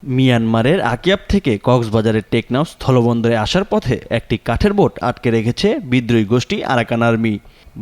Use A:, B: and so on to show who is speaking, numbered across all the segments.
A: মিয়ানমারের আকিয়াব থেকে কক্সবাজারের টেকনাফ স্থলবন্দরে আসার পথে একটি কাঠের বোট আটকে রেখেছে বিদ্রোহী গোষ্ঠী আরাকান আর্মি।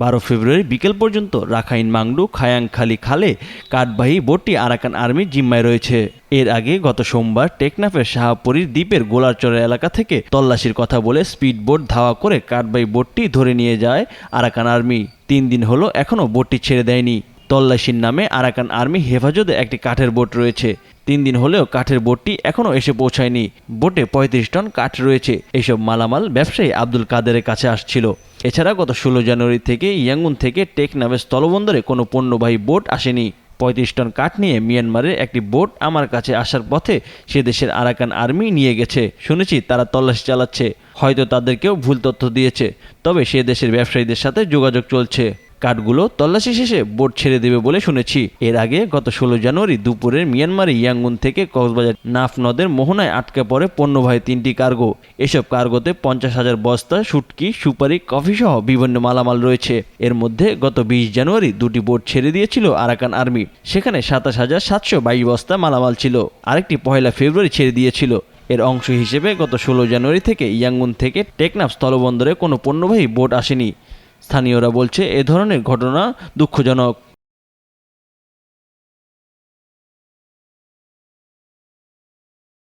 A: 12 ফেব্রুয়ারি বিকেল পর্যন্ত রাখাইন মাংডু খায়াংখালী খালে কাঠবাহী বোটটি আরাকান আর্মির জিম্মায় রয়েছে। এর আগে গত সোমবার টেকনাফের শাহপরীর দ্বীপের গোলারচরের এলাকা থেকে তল্লাশির কথা বলে স্পিড বোট ধাওয়া করে কাঠবাহী বোটটি ধরে নিয়ে যায় আরাকান আর্মি। 3 দিন হলো এখনও বোটটি ছেড়ে দেয়নি। তল্লাশির নামে আরাকান আর্মি হেফাজতে একটি কাঠের বোট রয়েছে। 3 দিন হলেও কাঠের বোটটি এখনও এসে পৌঁছায়নি। বোটে 35 টন কাঠ রয়েছে। এইসব মালামাল ব্যবসায়ী আব্দুল কাদেরের কাছে আসছিল। এছাড়া গত 16 জানুয়ারি থেকে ইয়াঙ্গুন থেকে টেকনাফের স্থলবন্দরে কোনো পণ্যবাহী বোট আসেনি। 35 টন কাঠ নিয়ে মিয়ানমারের একটি বোট আমার কাছে আসার পথে সে দেশের আরাকান আর্মি নিয়ে গেছে। শুনেছি তারা তল্লাশি চালাচ্ছে, হয়তো তাদেরকেও ভুল তথ্য দিয়েছে, তবে সে দেশের ব্যবসায়ীদের সাথে যোগাযোগ চলছে। কাঠগুলো তল্লাশি শেষে বোট ছেড়ে দেবে বলে শুনেছি। এর আগে গত 16 জানুয়ারি দুপুরে মিয়ানমারে ইয়াঙ্গুন থেকে কক্সবাজার নাফ নদের মোহনায় আটকে পড়ে পণ্যবাহী 3টি কার্গো। এসব কার্গোতে 50,000 বস্তা শুটকি, সুপারি, কফি সহ বিভিন্ন মালামাল রয়েছে। এর মধ্যে গত 20 জানুয়ারি 2টি বোট ছেড়ে দিয়েছিল আরাকান আর্মি। সেখানে 27,722 বস্তা মালামাল ছিল। আরেকটি 1 ফেব্রুয়ারি ছেড়ে দিয়েছিল। এর অংশ হিসেবে গত 16 জানুয়ারি থেকে ইয়াঙ্গুন থেকে টেকনাফ স্থলবন্দরে কোনো পণ্যবাহী বোট আসেনি। স্থানীয়রা বলছে এ ধরনের ঘটনা দুঃখজনক।